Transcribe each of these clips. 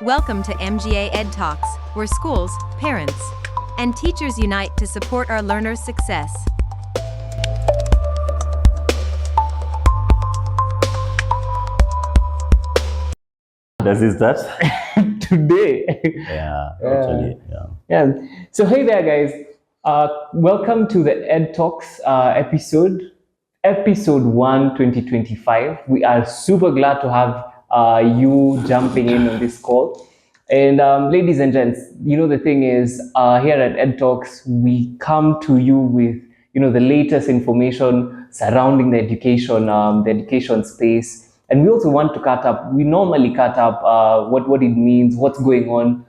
Welcome to MGA EdTalks, where schools, parents, and teachers unite to support our learners' success. Does it start? Today. Yeah, actually, yeah. Yeah. So hey there, guys. Welcome to the EdTalks episode 1, 2025. We are super glad to have you jumping in on this call. And ladies and gents, the thing is, here at EdTalks, we come to you with the latest information surrounding the education space. And we also want to cut up. We normally cut up what it means, what's going on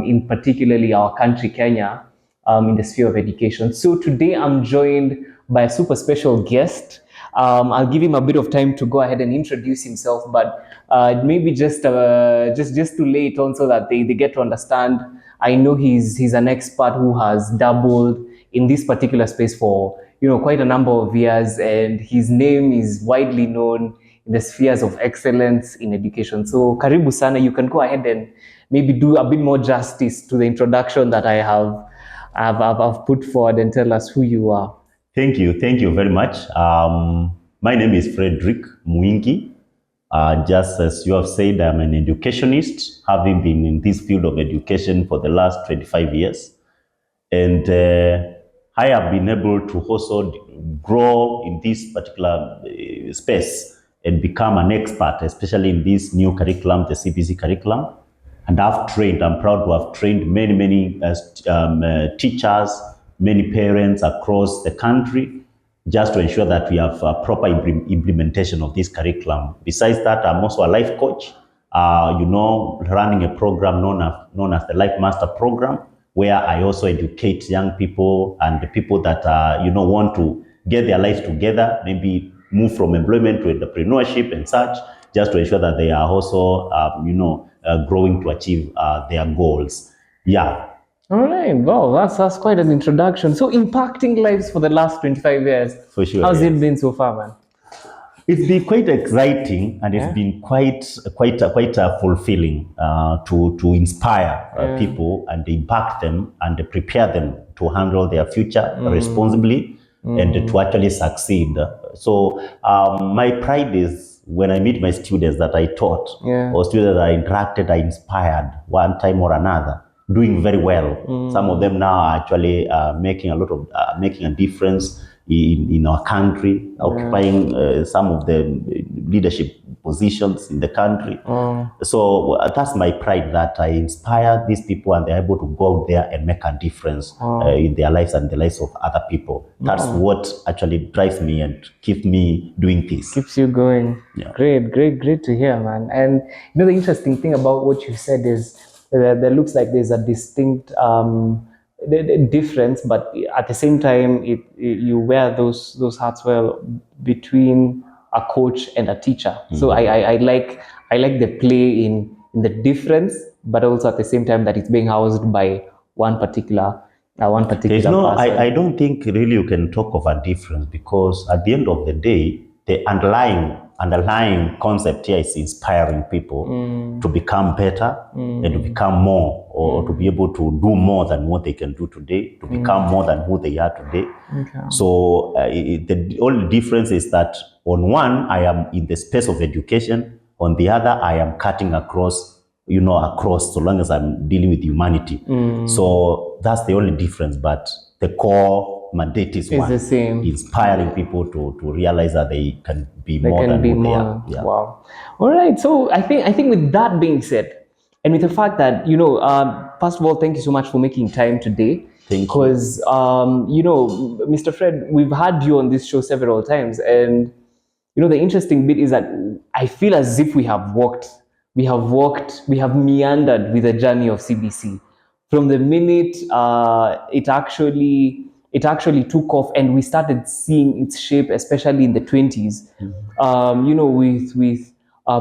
in particularly our country, Kenya, in the sphere of education. So today I'm joined by a super special guest. I'll give him a bit of time to go ahead and introduce himself, but maybe just to lay it on so that they get to understand. I know he's an expert who has dabbled in this particular space for quite a number of years, and his name is widely known in the spheres of excellence in education. So karibu sana, you can go ahead and maybe do a bit more justice to the introduction that I've put forward and tell us who you are. Thank you very much. My name is Frederick Mwingi. Just as you have said, I'm an educationist, having been in this field of education for the last 25 years. And I have been able to also grow in this particular space and become an expert, especially in this new curriculum, the CBC curriculum. And I'm proud to have trained many teachers, many parents across the country, just to ensure that we have a proper implementation of this curriculum. Besides that, I'm also a life coach, running a program known as the Life Master Program, where I also educate young people and the people that want to get their lives together, maybe move from employment to entrepreneurship and such, just to ensure that they are also, growing to achieve their goals. Yeah. All right. Wow, that's quite an introduction. So impacting lives for the last 25 years. For sure. How's it been so far, man? It's been quite exciting, and it's been quite fulfilling to inspire people and impact them and prepare them to handle their future responsibly and to actually succeed. So my pride is when I meet my students that I taught or students that I interacted, I inspired one time or another, doing very well. Some of them now are actually making a difference in our country, occupying some of the leadership positions in the country. So that's my pride, that I inspire these people and they're able to go out there and make a difference in their lives and the lives of other people. That's what actually drives me and keeps me doing this. Keeps you going. Yeah. Great to hear, man. And the interesting thing about what you said is there looks like there's a distinct difference, but at the same time, you wear those hats well between a coach and a teacher. So I like the play in the difference, but also at the same time that it's being housed by one particular person. I don't think really you can talk of a difference, because at the end of the day, the underlying concept here is inspiring people to become better and to become more, or to be able to do more than what they can do today, to become more than who they are today. So the only difference is that on one, I am in the space of education. On the other, I am cutting across, so long as I'm dealing with humanity. So that's the only difference, but the core mandate is one, the same. Inspiring people to realize that they can be more than who they are. Yeah. Wow. All right. So I think with that being said, and with the fact that first of all, thank you so much for making time today. Thank you. Because Mr. Fred, we've had you on this show several times, and the interesting bit is that I feel as if we have meandered with the journey of CBC from the minute it actually took off, and we started seeing its shape, especially in the 20s. With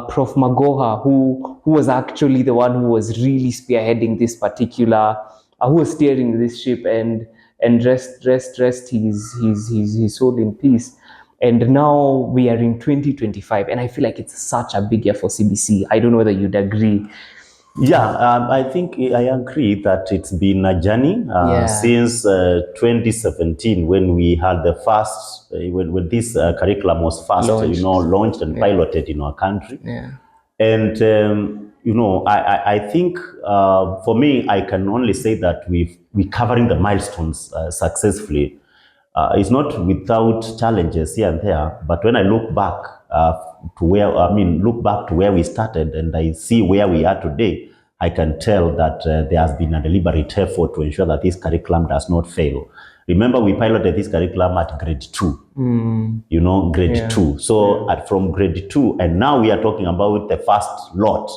Prof. Magoha, who was actually the one who was really spearheading this particular, who was steering this ship, and rest his soul in peace. And now we are in 2025, and I feel like it's such a big year for CBC. I don't know whether you'd agree. Yeah, I think I agree that it's been a journey Yeah. since 2017 when we had the first, when this curriculum was first, Launched. launched and piloted in our country. Yeah. And, I think for me, I can only say that we're covering the milestones successfully. It's not without challenges here and there, but when I look back look back to where we started and I see where we are today, I can tell that there has been a deliberate effort to ensure that this curriculum does not fail. Remember, we piloted this curriculum at grade 2. Grade 2. So from grade 2, and now we are talking about the first lot,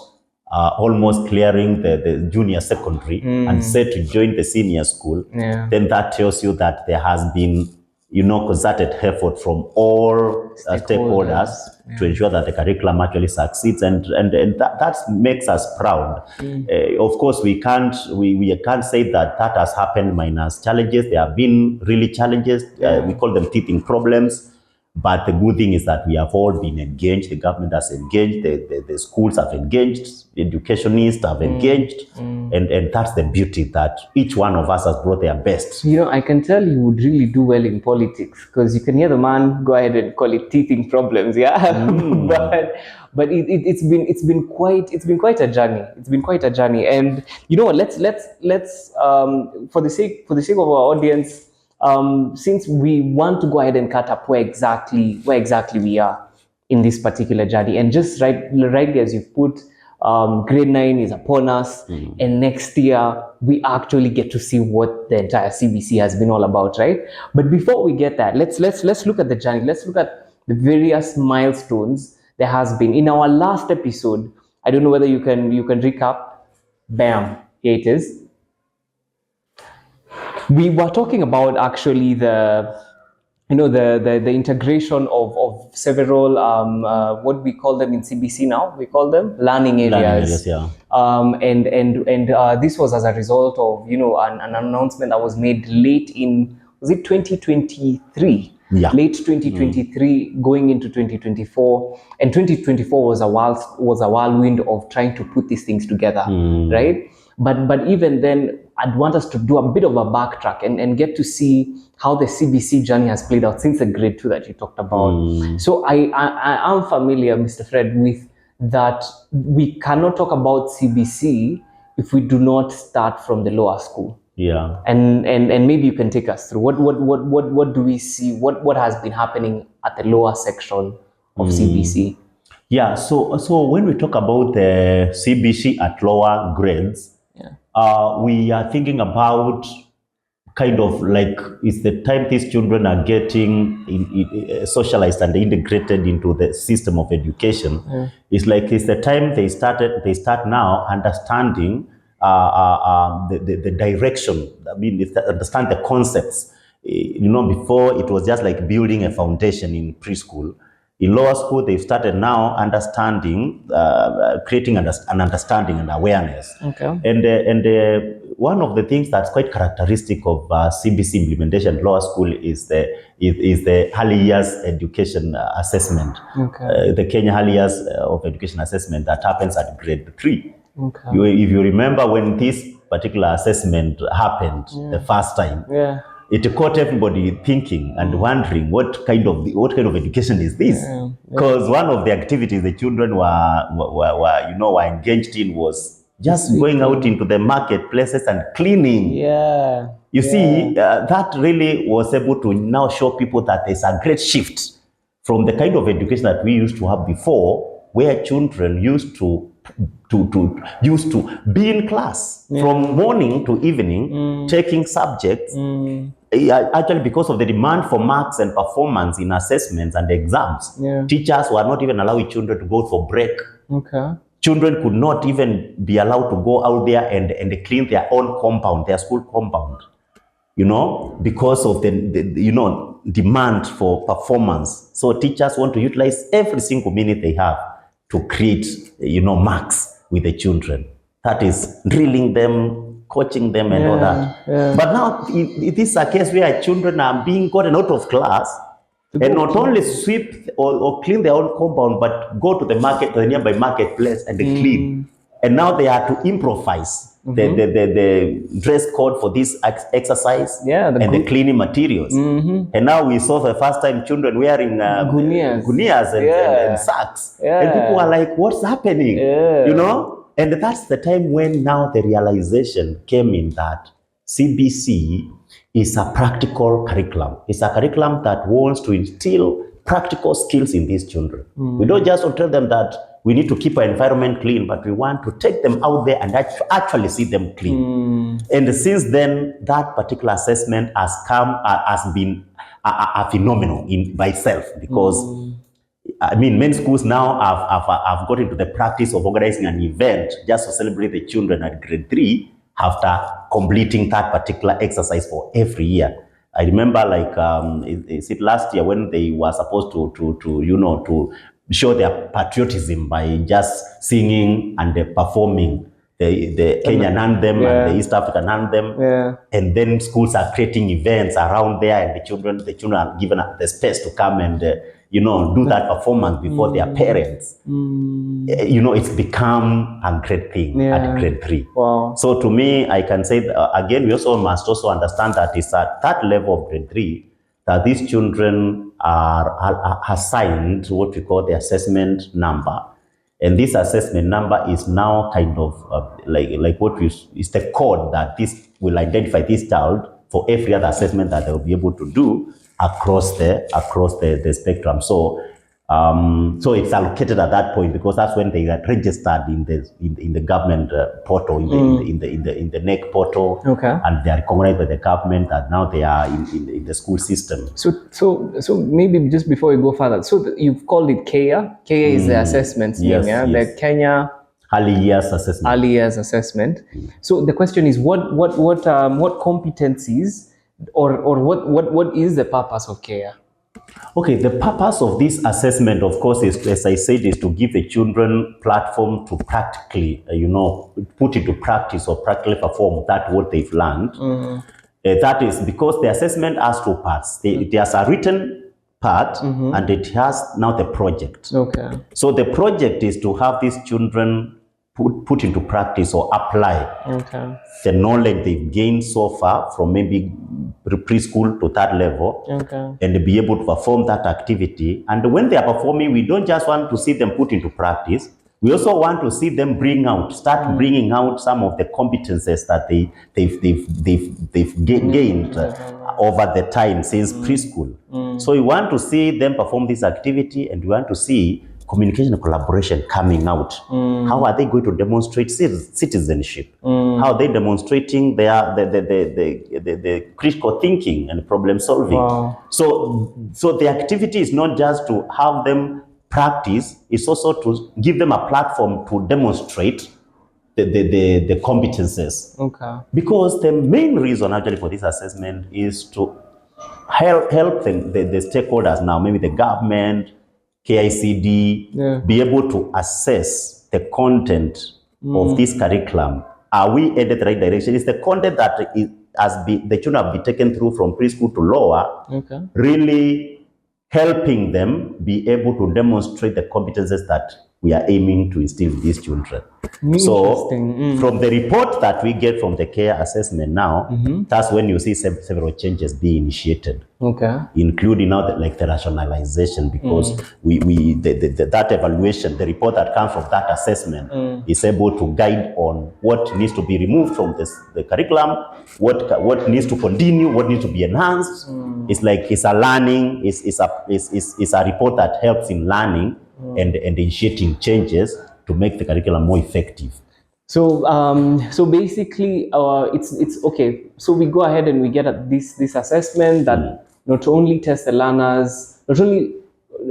almost clearing the junior secondary and set to join the senior school. Then that tells you that there has been, concerted effort from all stakeholders to ensure that the curriculum actually succeeds, and that makes us proud. Of course, we can't say that has happened minus challenges. There have been really challenges. We call them teething problems. But the good thing is that we have all been engaged. The government has engaged, the schools have engaged, the educationists have engaged, and that's the beauty, that each one of us has brought their best. I can tell you would really do well in politics, because you can hear the man go ahead and call it teething problems, yeah. but it's been quite a journey. It's been quite a journey, and you know what? Let's for the sake of our audience. Since we want to go ahead and cut up where exactly we are in this particular journey, and just right as you've put, grade 9 is upon us, and next year we actually get to see what the entire CBC has been all about, right? But before we get that, let's look at the journey. Let's look at the various milestones there has been in our last episode. I don't know whether you can recap. Bam, here it is. We were talking about actually the integration of several what we call them in CBC now. We call them learning areas. And this was as a result of an announcement that was made late in, was it 2023? Yeah. Late 2023, going into 2024, and 2024 was a whirlwind of trying to put these things together, right? But even then, I'd want us to do a bit of a backtrack and get to see how the CBC journey has played out since the grade 2 that you talked about. So I am familiar, Mr. Fred, with that. We cannot talk about CBC if we do not start from the lower school. Yeah. And maybe you can take us through what do we see? What has been happening at the lower section of CBC? Yeah. So when we talk about the CBC at lower grades, we are thinking about kind of like, it's the time these children are getting socialized and integrated into the system of education. It's the time they start now understanding the direction. I mean, understand the concepts. Before it was just like building a foundation in preschool. In lower school, they've started now understanding, creating an understanding and awareness. Okay. And one of the things that's quite characteristic of CBC implementation at lower school is the early years education assessment. Okay. The Kenya early years of education assessment that happens at grade 3. Okay. If you remember when this particular assessment happened the first time, it caught everybody thinking and wondering what kind of education is this? Because one of the activities the children were engaged in was just going out into the marketplaces and cleaning. You see, that really was able to now show people that there's a great shift from the kind of education that we used to have before, where children used to be in class from morning to evening, taking subjects. Actually, because of the demand for marks and performance in assessments and exams, teachers were not even allowing children to go for break. Children could not even be allowed to go out there and clean their own compound, their school compound, because of the demand for performance. So teachers want to utilize every single minute they have to create, marks with the children. That is drilling them, coaching them, and all that. But now it is a case where children are being gotten out of class and not only sweep or clean their own compound, but go to the market, to the nearby marketplace, and clean. And now they had to improvise the dress code for this exercise and the cleaning materials. And now we saw for the first time children wearing gunias and sacks. And people were like, what's happening? You know? And that's the time when now the realization came in that CBC is a practical curriculum. It's a curriculum that wants to instill practical skills in these children. We don't just tell them that we need to keep our environment clean, but we want to take them out there and actually see them clean. And since then, that particular assessment has been a phenomenon by itself, because I mean, many schools now have got into the practice of organizing an event just to celebrate the children at grade 3 after completing that particular exercise for every year. I remember, like, is it last year when they were supposed to show their patriotism by just singing and performing the Kenyan anthem and the East African anthem, and then schools are creating events around there, and the children are given the space to come and do that performance before their parents. It's become a great thing at grade 3. Wow. So to me, I can say again, we must also understand that it's at that level of grade 3 that these children are assigned what we call the assessment number. And this assessment number is now kind of like what is the code that this will identify this child for every other assessment that they'll be able to do across the spectrum. So it's allocated at that point, because that's when they get registered in the government portal, in the NEC portal, and they are recognized by the government that now they are in the school system. So maybe just before we go further, so you've called it KEA. KEA is the assessment name, the Kenya Early Years Assessment. Early Years Assessment. So the question is, what competencies or what is the purpose of KEA? Okay, the purpose of this assessment, of course, is, as I said, is to give the children platform to practically, put into practice or practically perform that what they've learned. That is because the assessment has 2 parts. It has a written part and it has now the project. Okay. So the project is to have these children put into practice or apply the knowledge they've gained so far from maybe preschool to that level, and be able to perform that activity. And when they are performing, we don't just want to see them put into practice. We also want to see them bringing out some of the competences that they've gained over the time since preschool. So we want to see them perform this activity, and we want to see communication and collaboration coming out. How are they going to demonstrate citizenship? How are they demonstrating the critical thinking and problem solving? Wow. So the activity is not just to have them practice, it's also to give them a platform to demonstrate the competences. Because the main reason actually for this assessment is to help the stakeholders now, maybe the government, KICD, be able to assess the content of this curriculum. Are we headed the right direction? Is the content that the children have been taken through from preschool to lower really helping them be able to demonstrate the competences that we are aiming to instill in these children? So from the report that we get from the care assessment now, that's when you see several changes being initiated, including now the rationalization, because that evaluation, the report that comes from that assessment is able to guide on what needs to be removed from the curriculum, what needs to continue, what needs to be enhanced. It's a learning, it's a report that helps in learning and initiating changes to make the curriculum more effective. So basically, it's okay. So we go ahead and we get this assessment that not only tests the learners,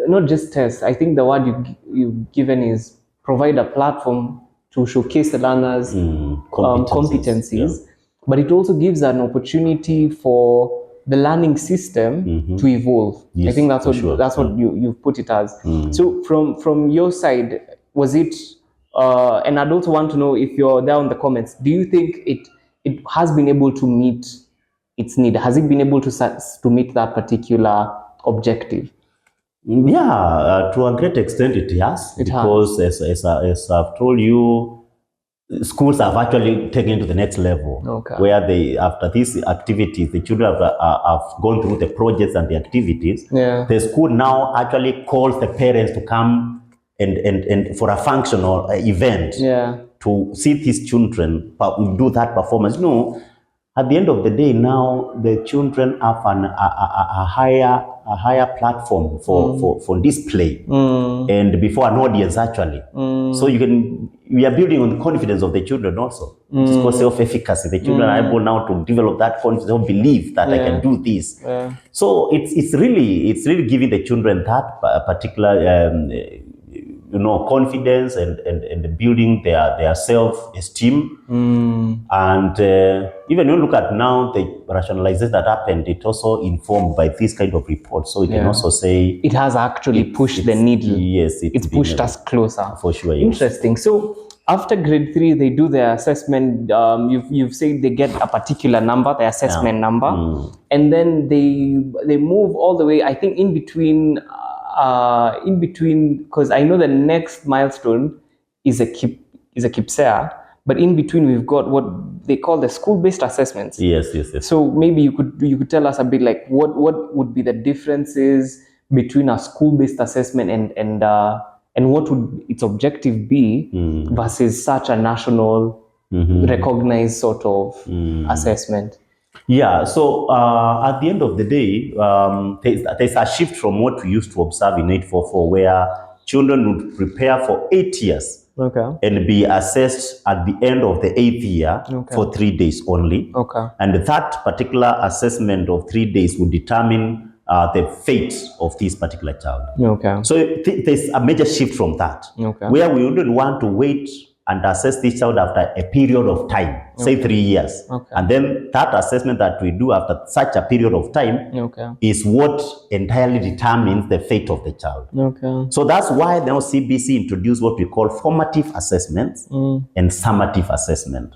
not just test. I think the word you've given is provide a platform to showcase the learners' competencies, but it also gives an opportunity for the learning system to evolve. I think that's what you've put it as. So from your side, was it? And I'd also want to know, if you're there in the comments, do you think it has been able to meet its need? Has it been able to meet that particular objective? Yeah, to a great extent it has. As I've told you, schools have actually taken it to the next level, where they, after these activities, the children have gone through the projects and the activities. The school now actually calls the parents to come and for a function or event to see these children do that performance. No, at the end of the day, now the children have a higher platform for display and before an audience actually. So we are building on the confidence of the children also. It's called self-efficacy. The children are able now to develop that confidence, or believe that I can do this. So it's really giving the children that particular confidence and building their self-esteem. And even when you look at now the rationalization that happened, it also informed by this kind of report. So we can also say it has actually pushed the needle. Yes, it's pushed us closer. For sure. Interesting. So after grade 3, they do their assessment. You've said they get a particular number, the assessment number, and then they move all the way. I think in between, because I know the next milestone is a KIPSEA, but in between we've got what they call the school-based assessments. Yes. So maybe you could tell us a bit, like what would be the differences between a school-based assessment and what would its objective be versus such a national recognized sort of assessment? Yeah, so at the end of the day, there's a shift from what we used to observe in 844, where children would prepare for 8 years and be assessed at the end of the 8th year for 3 days only. And that particular assessment of 3 days would determine the fate of this particular child. So there's a major shift from that, where we wouldn't want to wait and assess this child after a period of time, say 3 years. And then that assessment that we do after such a period of time is what entirely determines the fate of the child. So that's why now CBC introduced what we call formative assessments and summative assessment.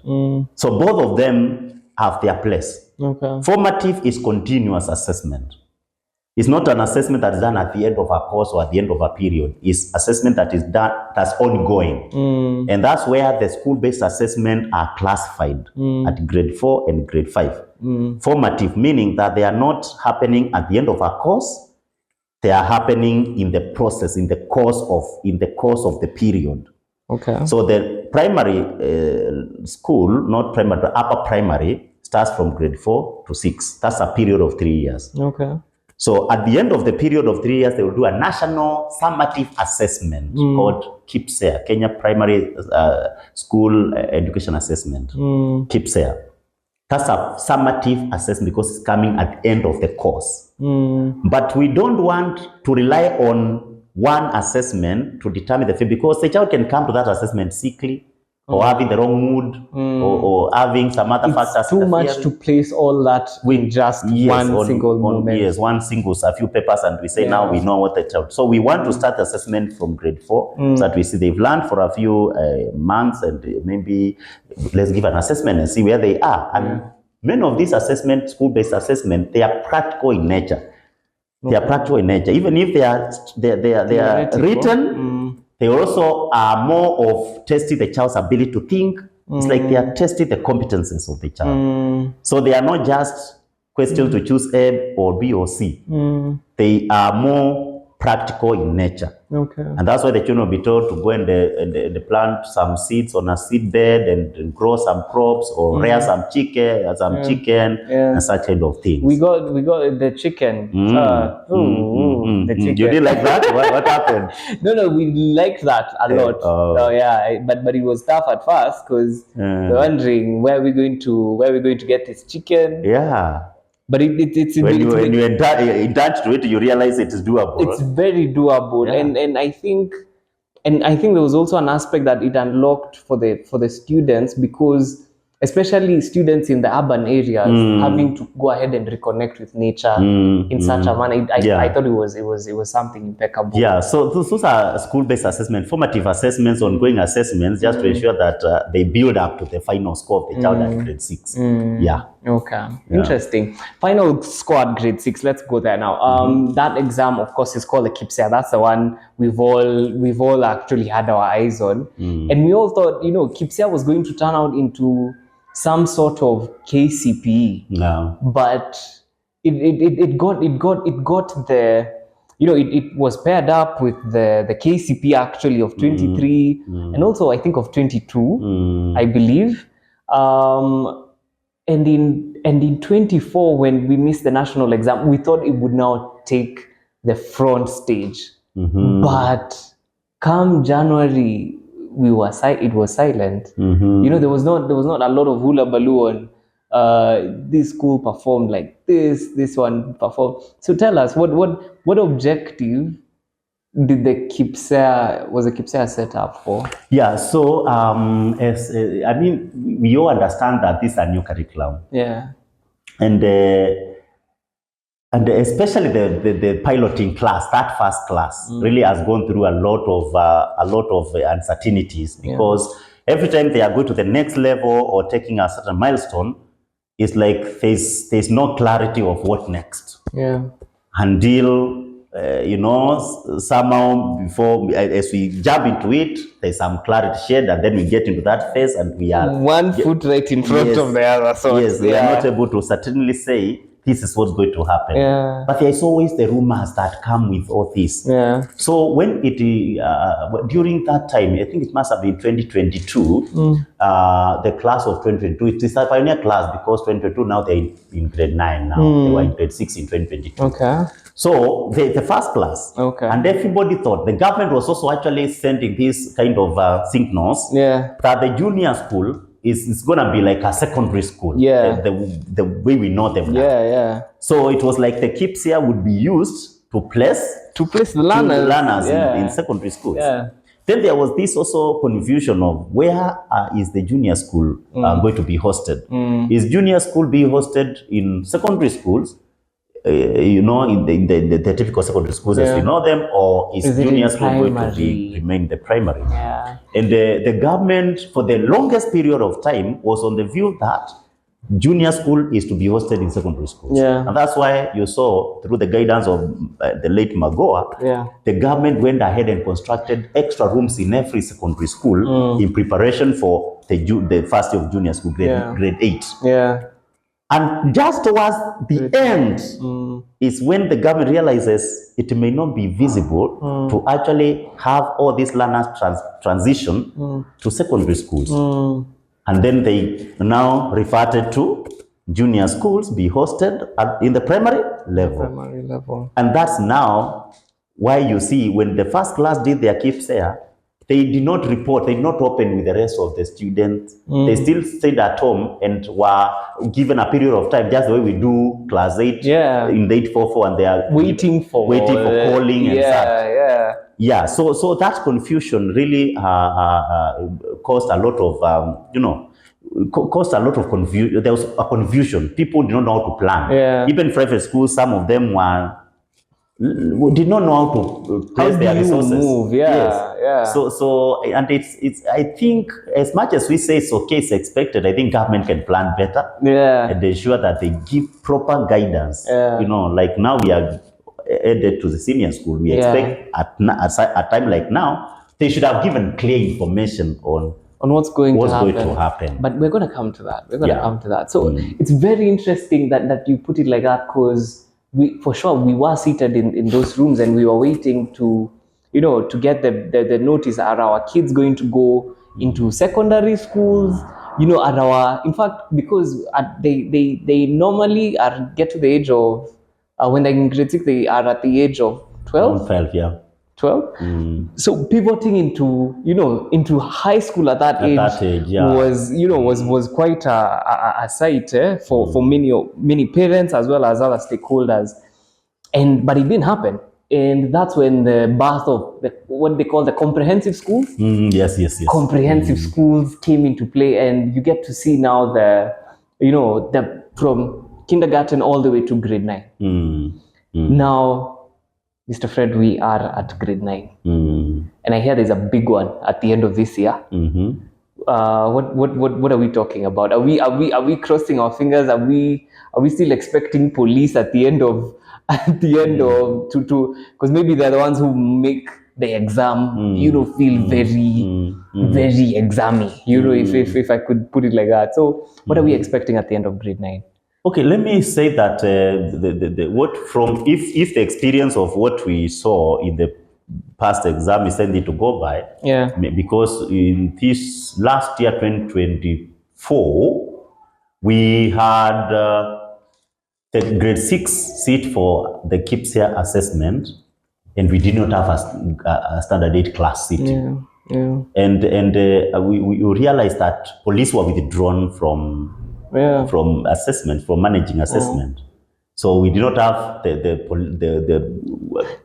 So both of them have their place. Formative is continuous assessment. It's not an assessment that is done at the end of a course or at the end of a period. It's assessment that is done, that's ongoing. And that's where the school-based assessment are classified at grade 4 and grade 5. Formative, meaning that they are not happening at the end of a course. They are happening in the process, in the course of the period. So the primary school, not primary, but upper primary, starts from grade 4 to 6. That's a period of 3 years. So at the end of the period of 3 years, they will do a national summative assessment called KIPSEA, Kenya Primary School Education Assessment, KIPSEA. That's a summative assessment because it's coming at the end of the course. But we don't want to rely on one assessment to determine the fate, because the child can come to that assessment sickly, or having the wrong mood, or having some other factors. It's too much to place all that in just one single moment. Yes, one single, a few papers, and we say now we know what the child. So we want to start assessment from grade 4, so that we see they've learned for a few months, and maybe let's give an assessment and see where they are. And many of these assessments, school-based assessment, they are practical in nature. They are practical in nature, even if they are written. They also are more of testing the child's ability to think. It's like they are testing the competences of the child. So they are not just questions to choose A or B or C. They are more practical in nature. And that's why the children will be told to go and plant some seeds on a seed bed and grow some crops, or rear some chicken, and such kind of things. We got the chicken. The chicken. You didn't like that? What happened? No, we liked that a lot. But it was tough at first, because we're wondering where we're going to get this chicken. But it's when you attach to it, you realize it is doable. It's very doable, and I think there was also an aspect that it unlocked for the students, because especially students in the urban areas having to go ahead and reconnect with nature in such a manner. I thought it was something impeccable. So those are school-based assessment, formative assessments, ongoing assessments, just to ensure that they build up to the final score of the child at grade 6. Interesting. Final score at grade 6. Let's go there now. That exam, of course, is called the KIPSEA. That's the one we've all actually had our eyes on. And we all thought, KIPSEA was going to turn out into some sort of KCPE. No. But it got the, it was paired up with the KCP actually of 23 and also I think of 22, I believe. And in 24, when we missed the national exam, we thought it would now take the front stage. But come January, it was silent. There was not a lot of hula baloo on this school performed like this one performed. So tell us, what objective did the KIPSEA set up for? Yeah, so we all understand that this is a new curriculum. Yeah. And especially the piloting class, that first class, really has gone through a lot of uncertainties, because every time they are going to the next level or taking a certain milestone, it's like there's no clarity of what next. Yeah. Until somehow before, as we jump into it, there's some clarity shed, and then we get into that phase, and we are one foot right in front of the other. So yes, we are not able to certainly say this is what's going to happen. Yeah. But there's always the rumors that come with all this. Yeah. So when during that time, I think it must have been 2022, the class of 2022, it is a pioneer class because 2022 now they're in grade 9 now. They were in grade 6 in 2022. Okay. So the first class. Okay. And everybody thought, the government was also actually sending this kind of signals that the junior school is going to be like a secondary school. Yeah. The way we know them now. Yeah. So it was like the KIPSEA would be used to place the learners, in secondary schools. Yeah. Then there was this also confusion of where is the junior school going to be hosted? Is junior school being hosted in secondary schools? In the typical secondary schools as we know them, or is junior school going to remain the primary? Yeah. And the government, for the longest period of time, was on the view that junior school is to be hosted in secondary schools. Yeah. And that's why you saw, through the guidance of the late Magoa, the government went ahead and constructed extra rooms in every secondary school in preparation for the first year of junior school, grade 8. Yeah. And just towards the end is when the government realizes it may not be visible to actually have all these learners transition to secondary schools. And then they now reverted to junior schools be hosted in the primary level. And that's now why you see when the first class did their KIPSEA, they did not report, they did not open with the rest of the students. They still stayed at home and were given a period of time, just the way we do class 8 in the 844, and they are waiting for calling and such. Yeah, so that confusion really caused a lot of confusion. There was a confusion. People did not know how to plan. Even private schools, some of them did not know how to place their resources. Move? So and it's I think, as much as we say it's okay, it's expected, I think government can plan better. And ensure that they give proper guidance. Like now we are headed to the senior school. We expect at a time like now, they should have given clear information on what's going to happen. But we're going to come to that. So it's very interesting that you put it like that, because we were seated in those rooms and we were waiting to get the notice. Are our kids going to go into secondary schools? In fact, because they normally get to the age of when they're in grade 6, they are at the age of 12. 12. So pivoting into high school at that age was quite a sight for many parents as well as other stakeholders, but it didn't happen. And that's when the birth of what they call the comprehensive schools. Yes. Comprehensive schools came into play, and you get to see now from kindergarten all the way to grade 9. Now, Mr. Fred, we are at grade 9, and I hear there's a big one at the end of this year. What are we talking about? Are we crossing our fingers? Are we still expecting police at the end of because maybe they're the ones who make the exam, feel very examy, if I could put it like that. So what are we expecting at the end of grade 9? Okay, let me say that if the experience of what we saw in the past exam is something to go by, because in this last year 2024 we had the grade 6 seat for the KIPSEA assessment, and we did not have a standard 8 class seating. And we realized that police were withdrawn from assessment, from managing assessment. So we did not have the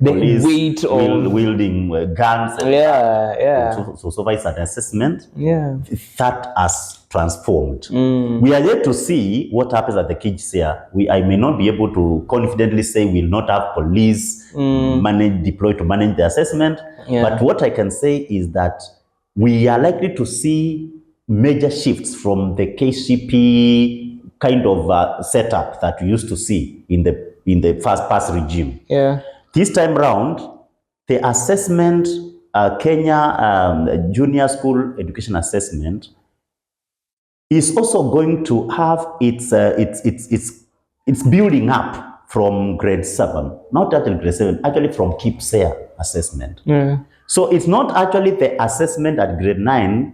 police weight wielding guns to supervise an assessment. That has transformed. We are yet to see what happens at the KIPSEA. I may not be able to confidently say we will not have police deployed to manage the assessment. But what I can say is that we are likely to see major shifts from the KCP kind of setup that we used to see in the first pass regime. This time round, the assessment, Kenya Junior School Education Assessment, is also going to have its building up from grade 7, not actually grade 7, actually from KIPSEA assessment. So it's not actually the assessment at grade 9,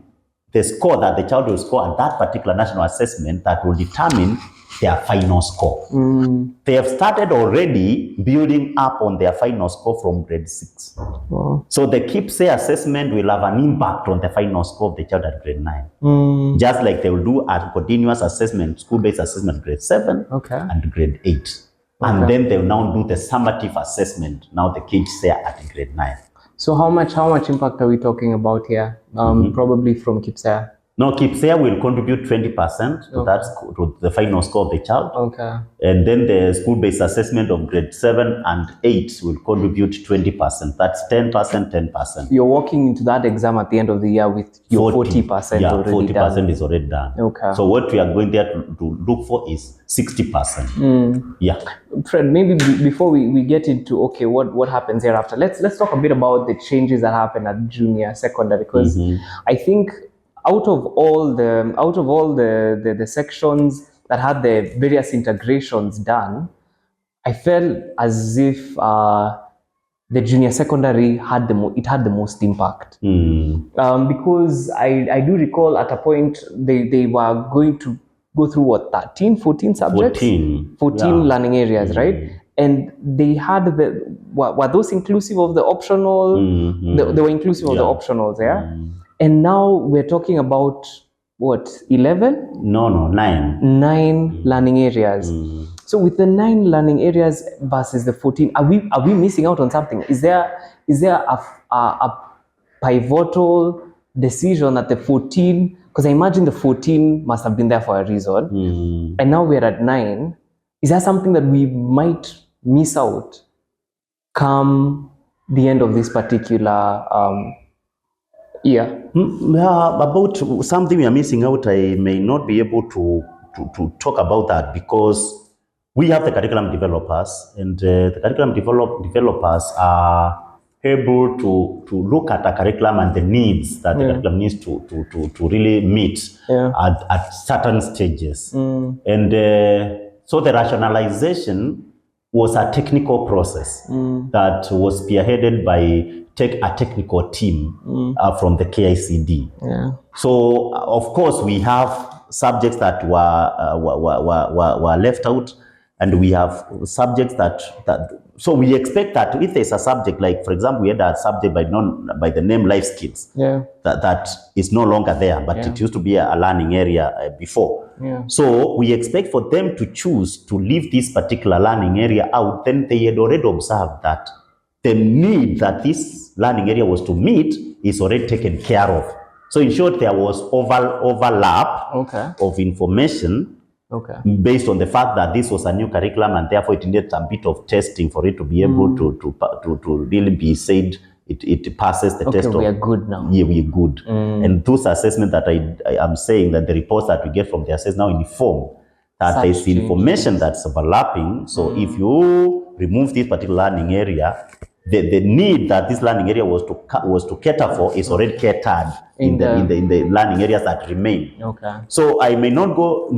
the score that the child will score at that particular national assessment, that will determine their final score. They have started already building up on their final score from grade 6. So the KIPSEA assessment will have an impact on the final score of the child at grade 9. Just like they will do a continuous assessment, school-based assessment, grade 7 and grade 8. And then they will now do the summative assessment, now the KIPSEA at grade 9. So how much impact are we talking about here? Probably from KIPSEA. No, KIPSEA will contribute 20% to to the final score of the child. And then the school-based assessment of grade 7 and 8 will contribute 20%. That's 10%, 10%. You're walking into that exam at the end of the year with your 40% already 40% done. is already done. So what we are going there to look for is 60%. Fred, maybe before we get into what happens hereafter, let's talk a bit about the changes that happen at junior secondary, because I think out of all the sections that had the various integrations done, I felt as if the junior secondary had the most impact. Because I do recall at a point they were going to go through 13, 14 subjects? 14 learning areas, right? And they had were those inclusive of the optional? They were inclusive of the optionals, And now we're talking about what, 11? No, 9. 9 learning areas. So with the 9 learning areas versus the 14, are we missing out on something? Is there a pivotal decision at the 14? Because I imagine the 14 must have been there for a reason. And now we're at 9. Is that something that we might miss out come the end of this particular year? About something we are missing out, I may not be able to talk about that, because we have the curriculum developers, and the curriculum developers are able to look at a curriculum and the needs that the curriculum needs to really meet at certain stages. And so the rationalization was a technical process that was spearheaded by a technical team from the KICD. So of course we have subjects that were left out, and we have subjects that so we expect that if there's a subject, like for example we had a subject by the name life skills, that is no longer there, but it used to be a learning area before. So we expect for them to choose to leave this particular learning area out. Then they had already observed that the need that this learning area was to meet is already taken care of. So in short, there was overlap of information based on the fact that this was a new curriculum, and therefore it needed a bit of testing for it to be able to really be said it passes the test. We are good now. Yeah, we are good. And those assessments that I am saying, that the reports that we get from the assessment now inform that there's information that's overlapping. So if you remove this particular learning area, the need that this learning area was to cater for is already catered in the learning areas that remain. Okay. So I may not go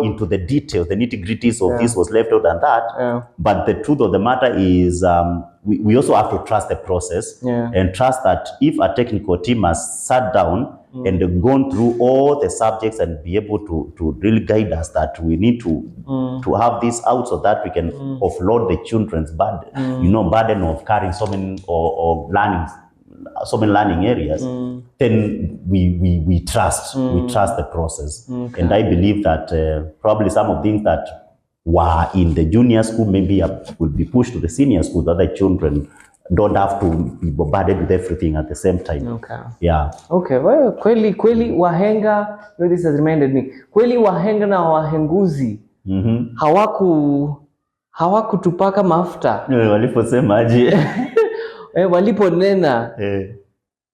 into the details, the nitty-gritties of this was left out and that. But the truth of the matter is, we also have to trust the process and trust that if a technical team has sat down and gone through all the subjects and be able to really guide us that we need to have this out so that we can offload the children's burden of carrying so many or learning so many learning areas, then we trust the process. And I believe that probably some of things that were in the junior school maybe would be pushed to the senior school, that the children don't have to be bombarded with everything at the same time. Okay. Yeah. Okay. Well, kweli wahenga, this has reminded me. Kweli wahenga na wahenguzi hawakutupaka mafuta. Waliposemaje? Waliponena.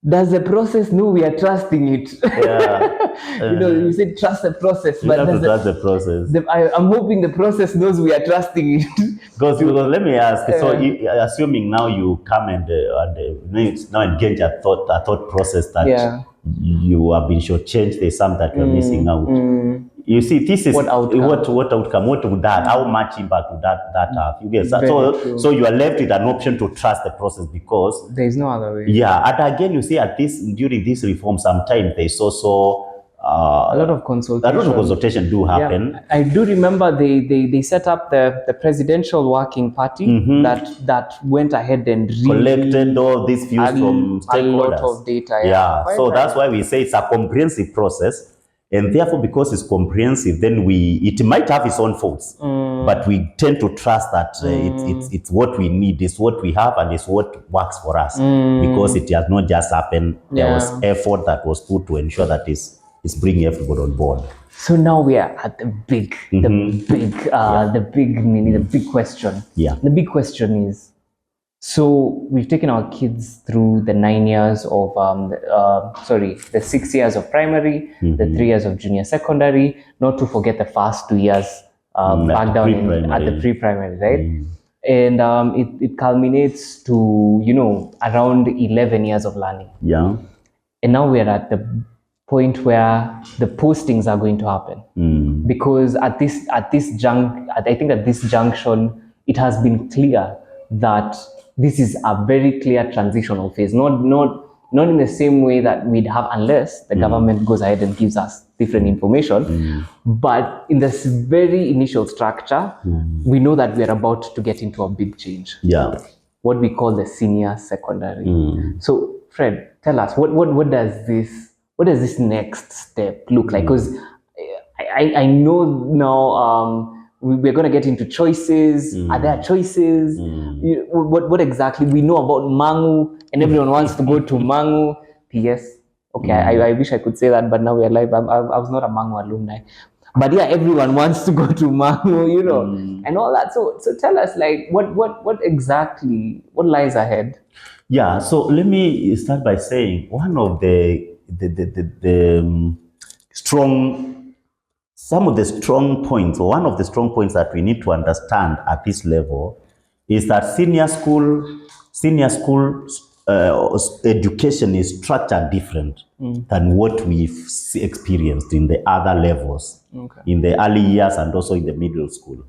Does the process know we are trusting it? You said trust the process, but trust the process. I'm hoping the process knows we are trusting it. Because let me ask. So, assuming now you come and now engage a thought process that you have been shortchanged, there's some that you're missing out. You see, this is what outcome, what would that, how much impact would that have? You get so you are left with an option to trust the process because there is no other way. Yeah, and again, you see, during this reform, sometimes there's also a lot of consultation do happen. Yeah. I do remember they set up the presidential working party that went ahead and collected all these views from stakeholders. A lot of data. Yeah, so that's why we say it's a comprehensive process. And therefore, because it's comprehensive, then it might have its own faults, but we tend to trust that it's what we need, it's what we have, and it's what works for us, because it has not just happened. There was effort that was put to ensure that it's bringing everybody on board. So now we are at the big question. Yeah. The big question is, so we've taken our kids through the 9 years of, the 6 years of primary, the 3 years of junior secondary, not to forget the first 2 years back down at the pre-primary, right? And it culminates to, around 11 years of learning. Yeah. And now we're at the point where the postings are going to happen. Because I think at this junction, it has been clear that this is a very clear transitional phase, not in the same way that we'd have unless the government goes ahead and gives us different information. But in this very initial structure, we know that we're about to get into a big change. Yeah. What we call the senior secondary. So, Fred, tell us what does this next step look like? Because I know now. We're going to get into choices. Are there choices? What exactly? We know about Mangu, and everyone wants to go to Mangu. P.S. Okay, I wish I could say that, but now we're live. I was not a Mangu alumni. But yeah, everyone wants to go to Mangu, and all that. So tell us, like, what exactly, what lies ahead? Yeah, so let me start by saying one of some of the strong points, or one of the strong points that we need to understand at this level is that senior school education is structured different than what we've experienced in the other levels, in the early years and also in the middle school.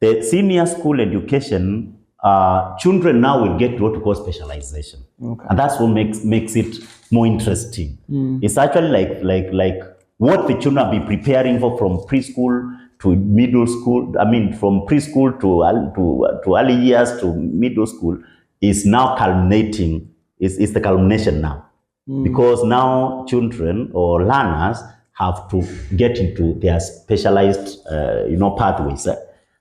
The senior school education, children now will get what we call specialization. And that's what makes it more interesting. It's actually like what the children will be preparing for from preschool to middle school, from preschool to early years to middle school is now culminating, is the culmination now. Because now children or learners have to get into their specialized pathways.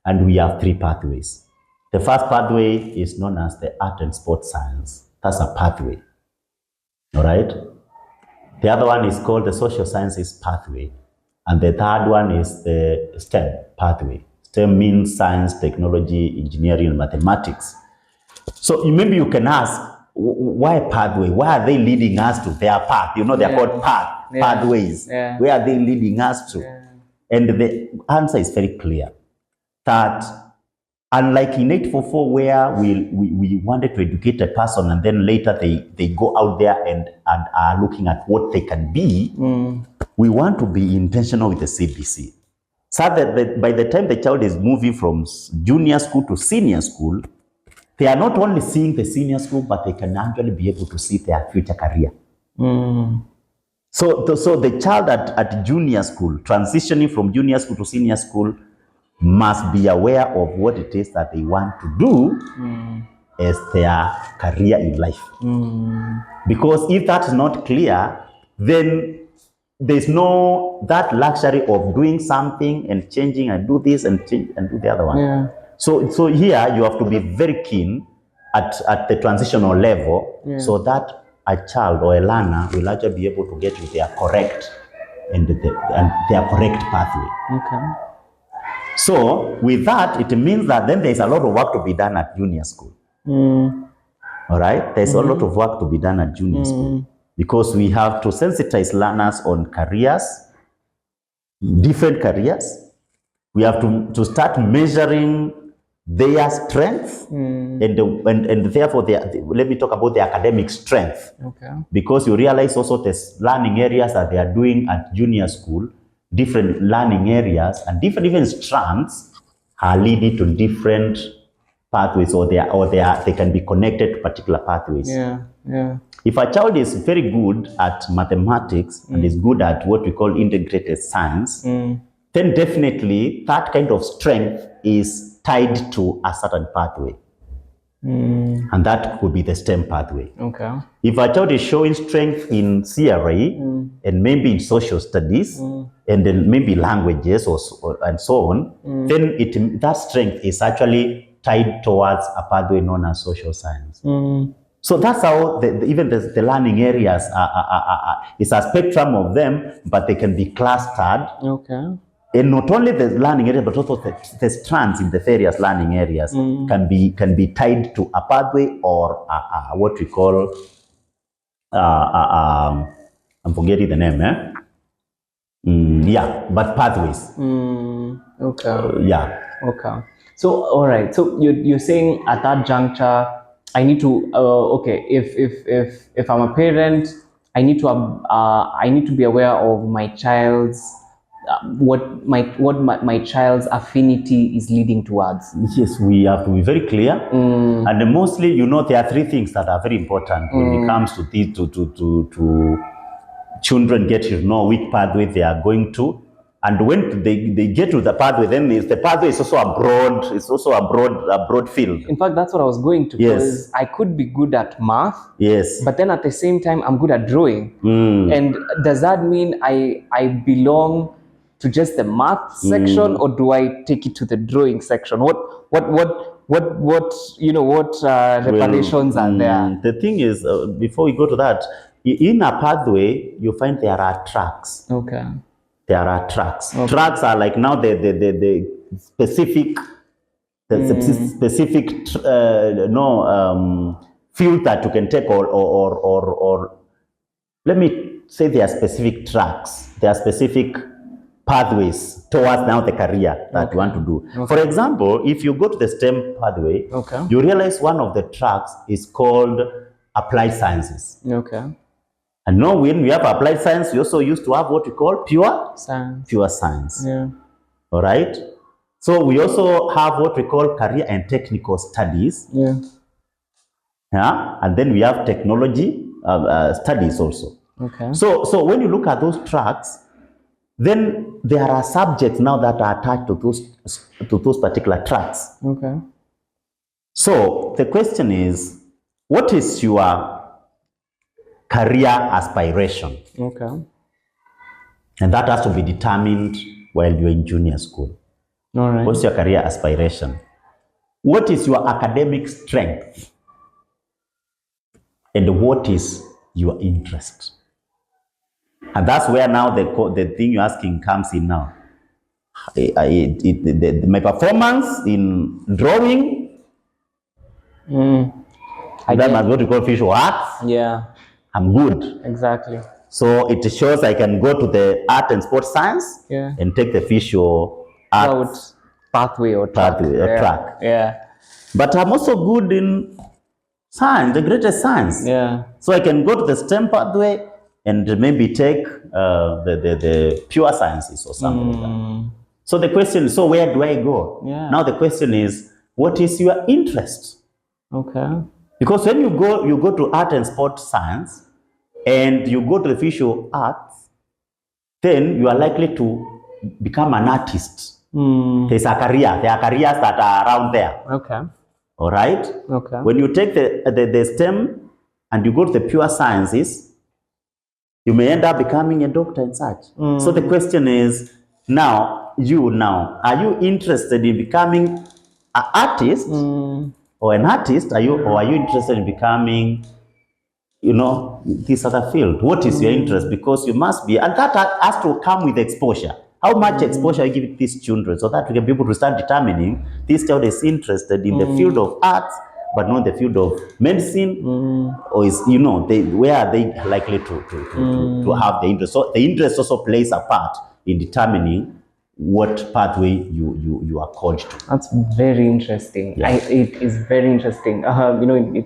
And we have 3 pathways. The first pathway is known as the art and sports science. That's a pathway. All right? The other one is called the social sciences pathway. And the third one is the STEM pathway. STEM means science, technology, engineering, and mathematics. So maybe you can ask, why pathway? Why are they leading us to their path? They're called pathways. Where are they leading us to? And the answer is very clear, that Unlike in 844, where we wanted to educate a person and then later they go out there and are looking at what they can be, we want to be intentional with the CBC. So that by the time the child is moving from junior school to senior school, they are not only seeing the senior school, but they can actually be able to see their future career. So the child at junior school, transitioning from junior school to senior school, must be aware of what it is that they want to do as their career in life. Because if that's not clear, then there's no that luxury of doing something and changing and do this and change and do the other one. Yeah. So here you have to be very keen at the transitional level, so that a child or a learner will actually be able to get to their correct and their correct pathway. Okay. So with that, it means that then there's a lot of work to be done at junior school. All right, there's a lot of work to be done at junior school, because we have to sensitize learners on careers, different careers. We have to start measuring their strengths and therefore let me talk about the academic strength. Okay. Because you realize also there's learning areas that they are doing at junior school, different learning areas and different even strands are leading to different pathways, or they can be connected to particular pathways. Yeah. If a child is very good at mathematics and is good at what we call integrated science, then definitely that kind of strength is tied to a certain pathway. And that could be the STEM pathway. Okay. If a child is showing strength in CRA and maybe in social studies and then maybe languages and so on, then that strength is actually tied towards a pathway known as social science. So that's how even the learning areas it's a spectrum of them, but they can be clustered. Okay. And not only the learning area, but also the strands in the various learning areas can be tied to a pathway or what we call I'm forgetting the name. But pathways. Okay. Yeah. Okay. So all right. So you're saying at that juncture, I need to okay. If I'm a parent, I need to be aware of my child's what my child's affinity is leading towards. Yes, we have to be very clear. And mostly, there are three things that are very important when it comes to these to children get to know which pathway they are going to. And when they get to the pathway, then the pathway is also a broad field. In fact, that's what I was going to. Yes. Because I could be good at math. Yes. But then at the same time, I'm good at drawing. And does that mean I belong to just the math section, or do I take it to the drawing section? What reparations are there? The thing is, before we go to that, in a pathway, you find there are tracks. Okay. There are tracks. Okay. Tracks are like now the specific field that you can take, or let me say there are specific tracks. There are specific pathways towards now the career that you want to do. Okay. For example, if you go to the STEM pathway, you realize one of the tracks is called applied sciences. Okay. And now when we have applied science, we also used to have what we call pure science. Pure science. Yeah. All right. So we also have what we call career and technical studies. Yeah. Yeah. And then we have technology studies also. Okay. So when you look at those tracks, then there are subjects now that are attached to those particular tracks. Okay. So the question is, what is your career aspiration? Okay. And that has to be determined while you're in junior school. All right. What's your career aspiration? What is your academic strength? And what is your interest? And that's where now the thing you're asking comes in now. My performance in drawing, that's what we call visual arts. Yeah. I'm good. Exactly. So it shows I can go to the art and sports science, yeah, and take the visual arts pathway or track. pathway or track. Yeah. But I'm also good in science, the greatest science. Yeah. So I can go to the STEM pathway and maybe take the pure sciences or something like that. So the question is, so where do I go? Yeah. Now the question is, what is your interest? Okay. Because when you go to art and sport science, and you go to the visual arts, then you are likely to become an artist. There's a career. There are careers that are around there. Okay. All right. Okay. When you take the STEM and you go to the pure sciences, you may end up becoming a doctor and such. So the question is, now, are you interested in becoming an artist or an artist? Are you interested in becoming, this other field? What is your interest? Because you must be, and that has to come with exposure. How much exposure you give these children so that we can be able to start determining this child is interested in the field of arts, but not the field of medicine, or is, where are they likely to have the interest? So the interest also plays a part in determining what pathway you are called to. That's very interesting. Yeah. It is very interesting. It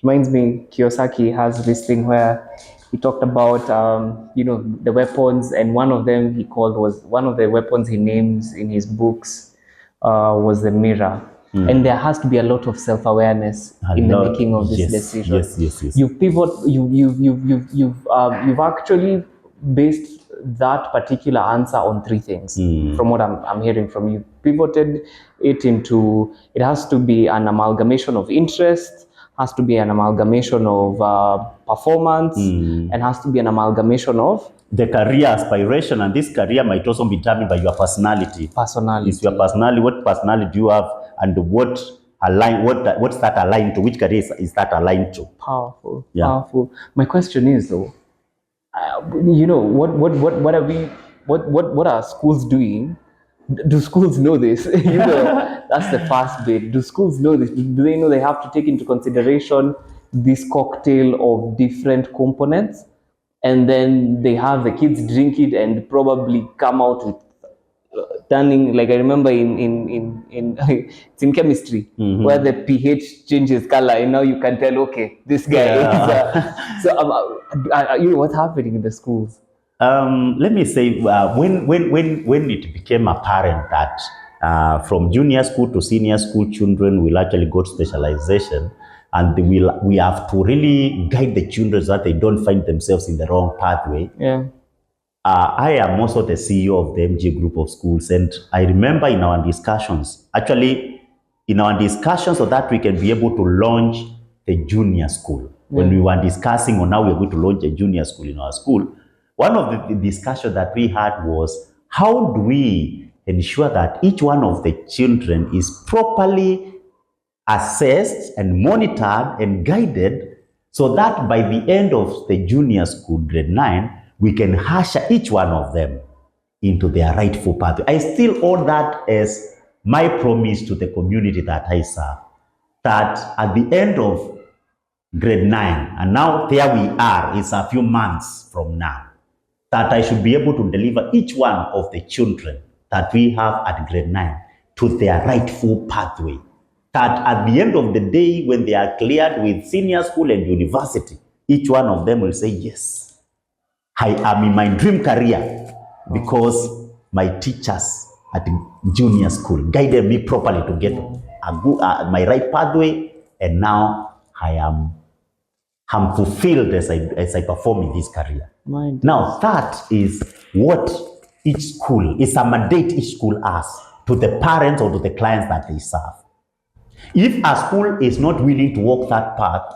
reminds me, Kiyosaki has this thing where he talked about, the weapons, and one of them was one of the weapons he names in his books was the mirror. And there has to be a lot of self-awareness in the making of this decision. Yes. You've actually based that particular answer on three things. From what I'm hearing from you, pivoted it into, it has to be an amalgamation of interest, has to be an amalgamation of performance, and has to be an amalgamation of the career aspiration. And this career might also be determined by your personality. Is your personality, what personality do you have, and what's that aligned to? Which career is that aligned to? Powerful. Yeah. Powerful. My question is though, what are schools doing? Do schools know this? That's the first bit. Do schools know this? Do they know they have to take into consideration this cocktail of different components, and then they have the kids drink it and probably come out with turning, like I remember in it's in chemistry, where the pH changes color, and now you can tell, okay, this guy is what's happening in the schools? Let me say, when it became apparent that from junior school to senior school, children will actually go to specialization, and we have to really guide the children so that they don't find themselves in the wrong pathway. Yeah. I am also the CEO of the MG group of schools, and I remember in our discussions, so that we can be able to launch the junior school. When we were discussing on how we are going to launch a junior school in our school, one of the discussions that we had was, how do we ensure that each one of the children is properly assessed and monitored and guided, so that by the end of the junior school, grade 9, we can usher each one of them into their rightful pathway. I still hold that as my promise to the community that I serve, that at the end of grade 9, and now there we are, it's a few months from now, that I should be able to deliver each one of the children that we have at grade 9 to their rightful pathway. That at the end of the day, when they are cleared with senior school and university, each one of them will say, yes, I am in my dream career because my teachers at the junior school guided me properly to get my right pathway, and now I'm fulfilled as I perform in this career. Now that is what each school, is a mandate each school has to the parents or to the clients that they serve. If a school is not willing to walk that path,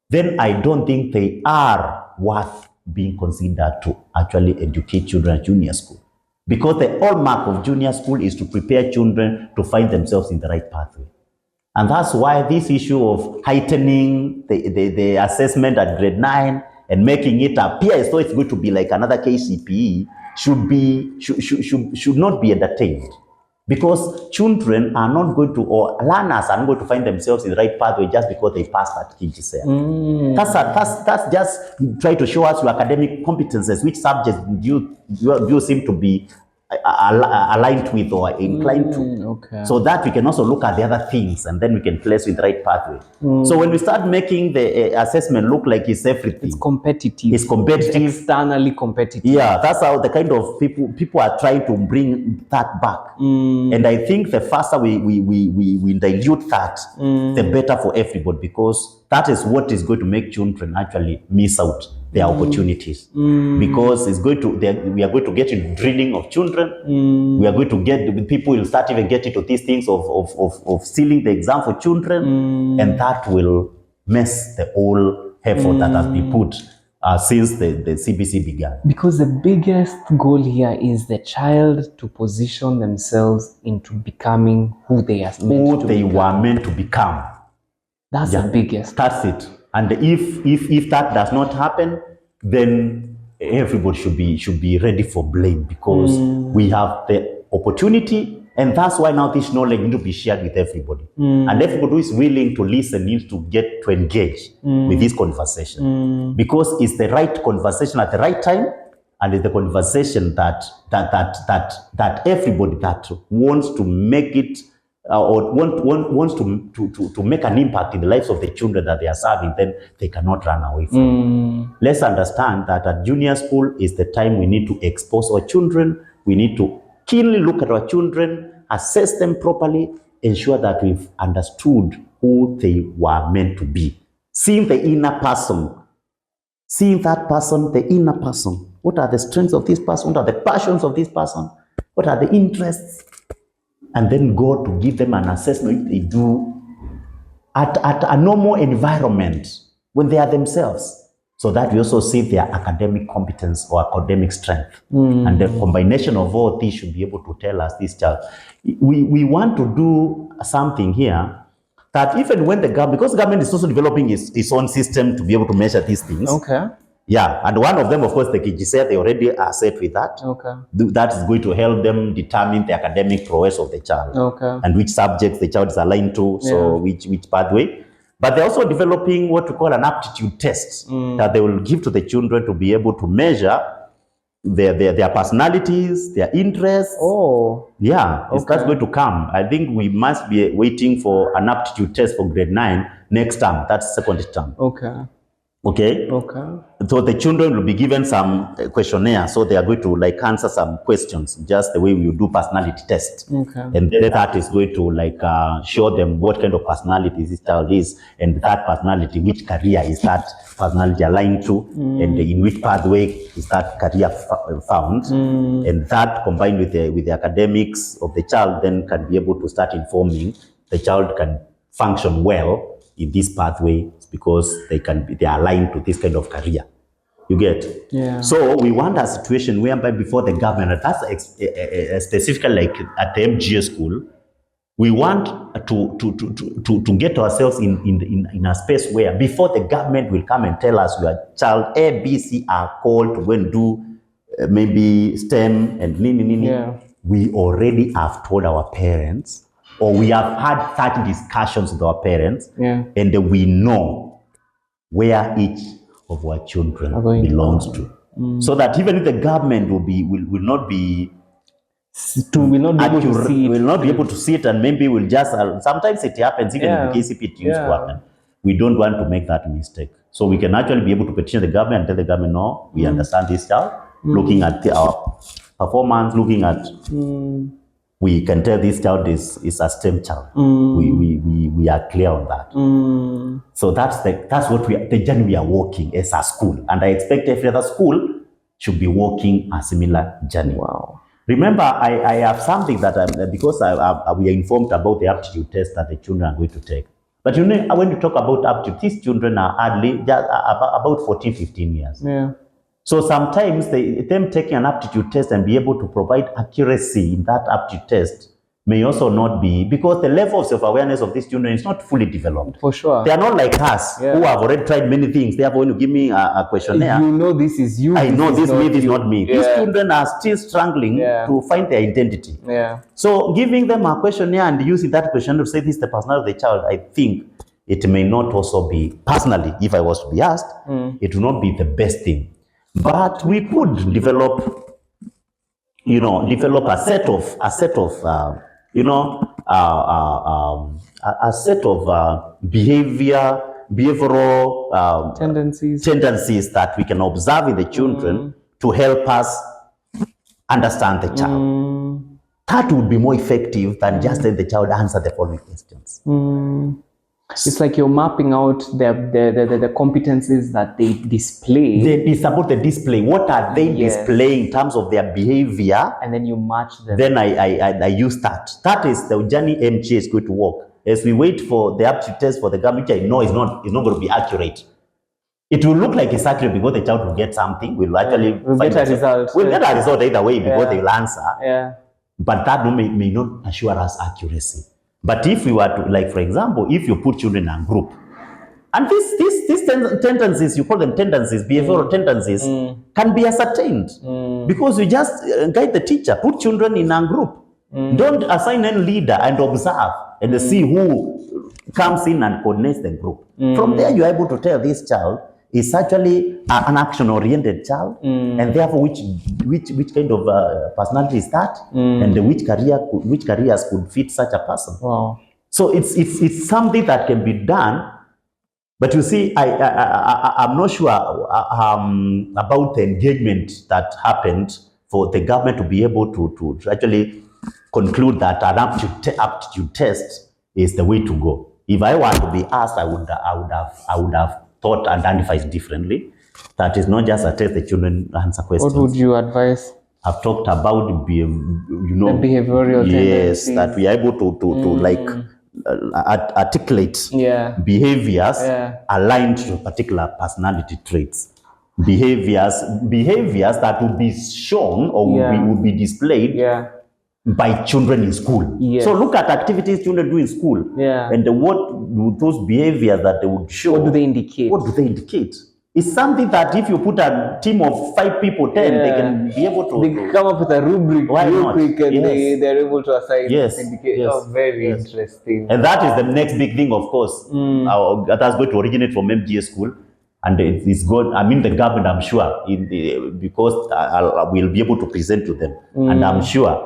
then I don't think they are worth being considered to actually educate children at junior school. Because the hallmark of junior school is to prepare children to find themselves in the right pathway. And that's why this issue of heightening the assessment at grade 9 and making it appear as though it's going to be like another KCPE should not be entertained. Because children are not going to, or learners are not going to find themselves in the right pathway just because they passed that KGCSE. That's just try to show us your academic competences. Which subjects do you seem to be aligned with or inclined to. Okay. So that we can also look at the other things and then we can place with the right pathway. So when we start making the assessment look like it's everything, It's competitive. It's competitive. It's externally competitive. Yeah, that's how the kind of people are trying to bring that back. And I think the faster we dilute that, the better for everybody, because that is what is going to make children actually miss out their opportunities. Because it's going to we are going to get into drilling of children. We are going to get people will start even getting to these things of stealing the exam for children, and that will mess the whole effort that has been put since the CBC began. Because the biggest goal here is the child to position themselves into becoming who they are meant to They become. were meant to become. That's the biggest. That's it. And if that does not happen, then everybody should be ready for blame, because we have the opportunity, and that's why now this knowledge needs to be shared with everybody. And everybody who is willing to listen needs to get to engage with this conversation, because it's the right conversation at the right time, and it's the conversation that everybody that wants to make it or wants to make an impact in the lives of the children that they are serving, then they cannot run away from. Let's understand that at junior school is the time we need to expose our children. We need to keenly look at our children, assess them properly, ensure that we've understood who they were meant to be. Seeing the inner person, seeing that person, the inner person. What are the strengths of this person? What are the passions of this person? What are the interests? And then go to give them an assessment if they do at a normal environment when they are themselves, so that we also see their academic competence or academic strength. And the combination of all these should be able to tell us this child. We want to do something here that even when the government, because the government is also developing its own system to be able to measure these things. Okay. Yeah, and one of them, of course, the KGC, they already are set with that. Okay. That is going to help them determine the academic prowess of the child. Okay. And which subjects the child is aligned to, so which pathway. But they're also developing what we call an aptitude test that they will give to the children to be able to measure their personalities, their interests. Oh. Yeah, that's going to come. I think we must be waiting for an aptitude test for grade 9 next term. That's second term. Okay. Okay. Okay. So the children will be given some questionnaire. So they are going to like answer some questions, just the way we do personality test. Okay. And then that is going to like show them what kind of personality this child is, and that personality, which career is that personality aligned to, and in which pathway is that career found. And that combined with the academics of the child then can be able to start informing the child can function well in this pathway, because they are aligned to this kind of career. You get? Yeah. So we want a situation whereby before the government, that's specifically like at the MGA school, we want to get ourselves in a space where before the government will come and tell us your child A, B, C are called to go and do maybe STEM and we already have told our parents, or we have had such discussions with our parents, and we know where each of our children belongs to. So that even if the government will not be able to see it, and maybe we'll just sometimes it happens even in the KCP it used to happen. We don't want to make that mistake. So we can actually be able to petition the government and tell the government, no, we understand this child, looking at our performance, looking at we can tell this child is a STEM child. We are clear on that. So that's what the journey we are walking as a school. And I expect every other school should be walking a similar journey. Wow. Remember, I have something that because we are informed about the aptitude test that the children are going to take. But you know, when you talk about aptitude, these children are hardly about 14, 15 years. Yeah. So sometimes them taking an aptitude test and be able to provide accuracy in that aptitude test may also not be, because the level of self-awareness of these children is not fully developed. For sure. They are not like us, who have already tried many things. Therefore, when you give me a questionnaire, you know this is you. I know this is not me. Yeah. These children are still struggling to find their identity. Yeah. So giving them a questionnaire and using that questionnaire to say this is the personality of the child, I think it may not also be, personally, if I was to be asked, it will not be the best thing. But we could develop develop a set of a set of behavioral tendencies that we can observe in the children to help us understand the child. That would be more effective than just let the child answer the following questions. It's like you're mapping out the competencies that they display. It's about the display. What are they displaying in terms of their behavior? And then you match them. Then I use that. That is the journey MGA is going to work. As we wait for the aptitude test for the government, which I know is not going to be accurate. It will look like it's accurate because the child will get something. We'll actually get a result. We'll get a result either way because they will answer. Yeah. But that may not assure us accuracy. But if we were to, like, for example, if you put children in a group, and these tendencies, you call them tendencies, behavioral tendencies, can be ascertained because you just guide the teacher, put children in a group. Don't assign a leader and observe and see who comes in and coordinates the group. From there, you're able to tell this child is actually an action-oriented child, and therefore which kind of personality is that, and which careers could fit such a person. Wow! So it's something that can be done, but you see, I'm not sure about the engagement that happened for the government to be able to actually conclude that an aptitude test is the way to go. If I were to be asked, I would have thought and identified differently. That is not just a test the children answer questions. What would you advise? I've talked about the behavioral tendencies. that we are able to articulate behaviors aligned to particular personality traits. Behaviors that will be shown or will be displayed by children in school. Yes. So look at activities children do in school. And what do those behaviors that they would show? What do they indicate? What do they indicate? It's something that if you put a team of 5 people, 10, they can be able to. They come up with a rubric real quick and they're able to assign indicate. Yes. Oh, very interesting. And that is the next big thing, of course. That's going to originate from MGA school. And it's good. I mean, the government, I'm sure, because we'll be able to present to them. And I'm sure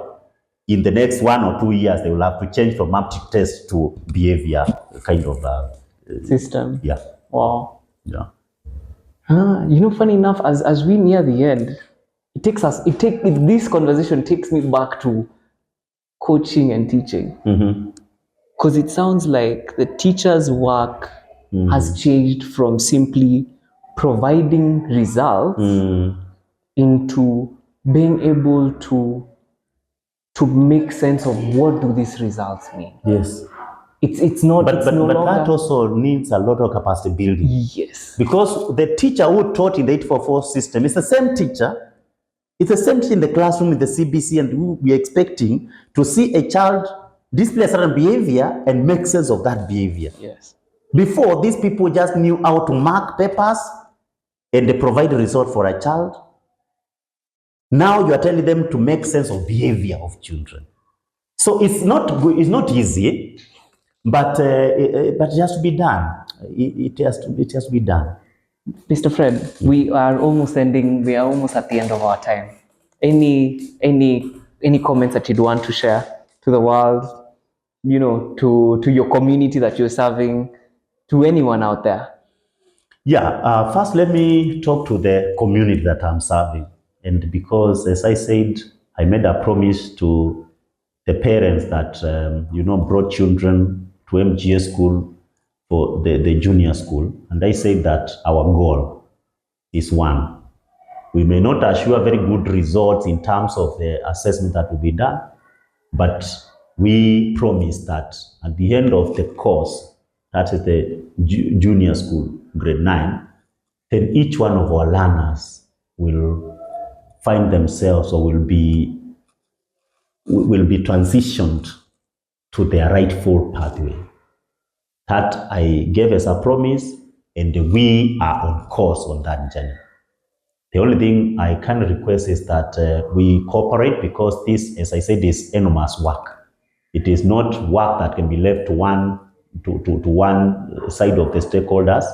in the next 1 or 2 years, they will have to change from aptitude test to behavior kind of system. Yeah. Wow. Yeah. Funny enough, as we near the end, this conversation takes me back to coaching and teaching. Because it sounds like the teacher's work has changed from simply providing results into being able to make sense of what do these results mean. Yes. It's no longer. But that also needs a lot of capacity building. Yes. Because the teacher who taught in the 844 system is the same teacher. It's the same teacher in the classroom in the CBC, and we are expecting to see a child display a certain behavior and make sense of that behavior. Yes. Before, these people just knew how to mark papers and they provide a result for a child. Now you are telling them to make sense of behavior of children. So it's not easy, but it has to be done. It has to be done. Mr. Fred, we are almost ending. We are almost at the end of our time. Any comments that you'd want to share to the world, to your community that you're serving, to anyone out there? Yeah. First, let me talk to the community that I'm serving. And because, as I said, I made a promise to the parents that, brought children to MGA school for the junior school. And I said that our goal is one. We may not assure very good results in terms of the assessment that will be done, but we promise that at the end of the course, that is the junior school, grade 9, then each one of our learners will find themselves or will be transitioned to their rightful pathway. That I gave as a promise, and we are on course on that journey. The only thing I can request is that we cooperate, because this, as I said, is enormous work. It is not work that can be left to one side of the stakeholders.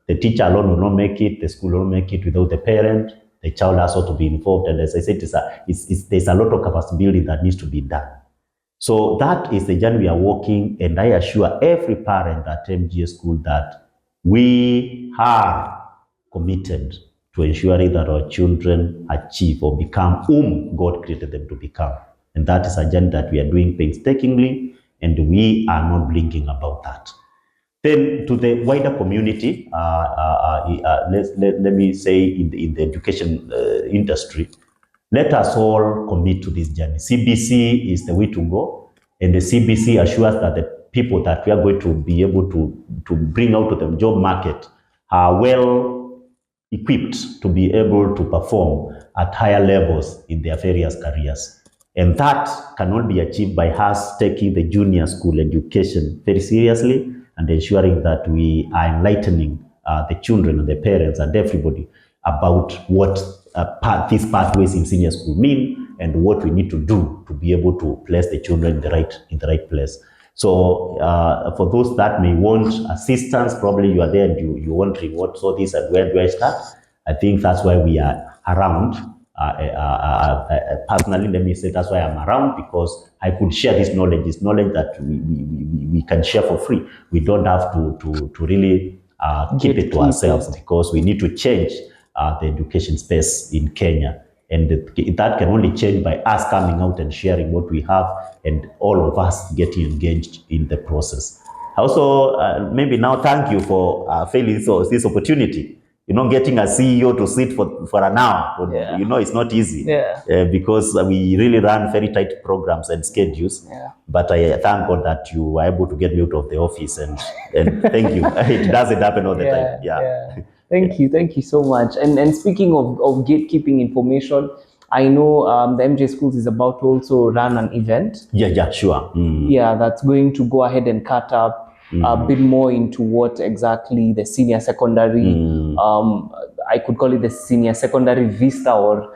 The teacher alone will not make it, the school will not make it without the parent, the child has also to be involved. And as I said, there's a lot of capacity building that needs to be done. So that is the journey we are walking, and I assure every parent at MGA school that we are committed to ensuring that our children achieve or become whom God created them to become. And that is a journey that we are doing painstakingly, and we are not blinking about that. Then to the wider community, let me say in the education industry, let us all commit to this journey. CBC is the way to go, and the CBC assures that the people that we are going to be able to bring out to the job market are well equipped to be able to perform at higher levels in their various careers. And that cannot be achieved by us taking the junior school education very seriously and ensuring that we are enlightening the children and the parents and everybody about what these pathways in senior school mean and what we need to do to be able to place the children in the right place. So for those that may want assistance, probably you are there and you're wondering what so this and where do I start? I think that's why we are around. Personally, let me say that's why I'm around, because I could share this knowledge. It's knowledge that we can share for free. We don't have to really keep it to ourselves, because we need to change the education space in Kenya. And that can only change by us coming out and sharing what we have and all of us getting engaged in the process. Also, maybe now thank you for failing this opportunity. Getting a CEO to sit for an hour, it's not easy. Because we really run very tight programs and schedules. But I thank God that you were able to get me out of the office, and thank you. It doesn't happen all the time. Thank you so much. And speaking of gatekeeping information, I know the MJ Schools is about to also run an event. Yeah, sure. Yeah, that's going to go ahead and cut up a bit more into what exactly the senior secondary, I could call it the senior secondary vista or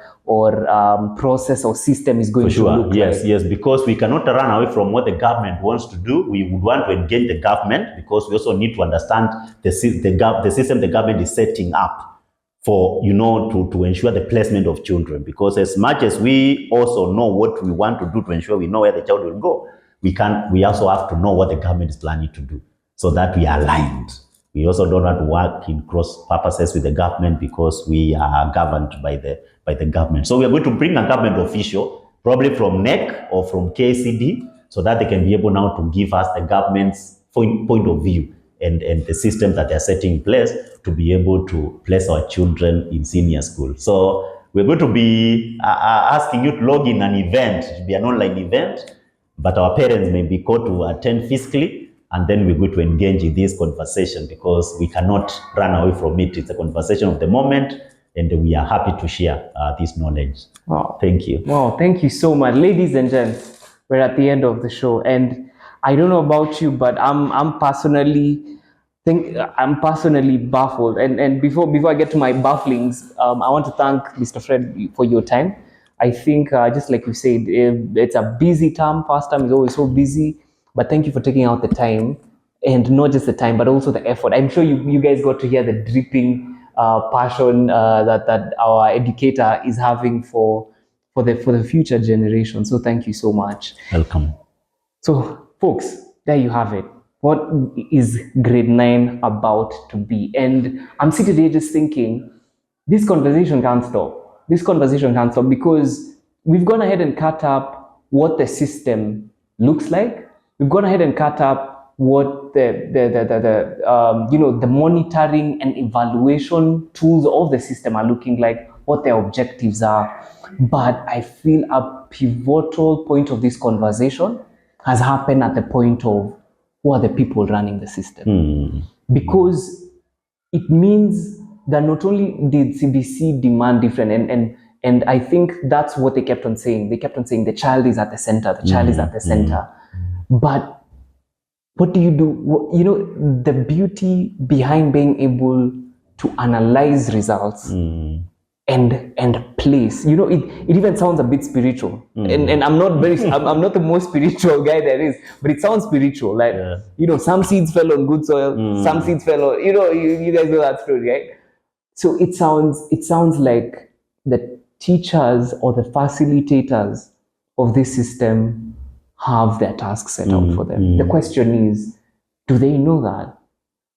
process or system is going to look like. Yes, because we cannot run away from what the government wants to do. We would want to engage the government, because we also need to understand the system the government is setting up for, to ensure the placement of children. Because as much as we also know what we want to do to ensure we know where the child will go, we also have to know what the government is planning to do, so that we are aligned. We also don't have to work in cross purposes with the government, because we are governed by the government. So we are going to bring a government official, probably from NEC or from KCD, so that they can be able now to give us the government's point of view and the system that they're setting in place to be able to place our children in senior school. So we're going to be asking you to log in an event. It will be an online event, but our parents may be called to attend physically, and then we're going to engage in this conversation, because we cannot run away from it. It's a conversation of the moment, and we are happy to share this knowledge. Wow. Thank you. Wow, thank you so much. Ladies and gents, we're at the end of the show, and I don't know about you, but I'm personally baffled. And before I get to my bafflings, I want to thank Mr. Fred for your time. I think, just like you said, it's a busy term. First term is always so busy, but thank you for taking out the time, and not just the time, but also the effort. I'm sure you guys got to hear the dripping passion that our educator is having for the future generation. So thank you so much. Welcome. So folks, there you have it. What is grade 9 about to be? And I'm sitting here just thinking, this conversation can't stop. This conversation can't stop, because we've gone ahead and cut up what the system looks like. We've gone ahead and cut up what the monitoring and evaluation tools of the system are looking like, what their objectives are. But I feel a pivotal point of this conversation has happened at the point of who are the people running the system. Because it means that not only did CBC demand different, and I think that's what they kept on saying. They kept on saying the child is at the center, the child is at the center. But what do you do? The beauty behind being able to analyze results and place, it even sounds a bit spiritual. And I'm not I'm not the most spiritual guy there is, but it sounds spiritual. Like, some seeds fell on good soil, some seeds fell on, you guys know that story, right? So it sounds like the teachers or the facilitators of this system have their tasks set out for them. The question is, do they know that?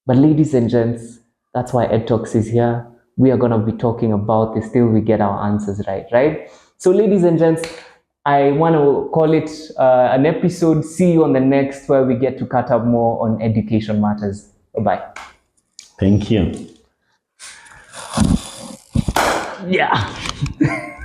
But ladies and gents, that's why EdTalks is here. We are going to be talking about this till we get our answers right? So ladies and gents, I want to call it an episode. See you on the next, where we get to cut up more on education matters. Bye-bye. Thank you. Yeah.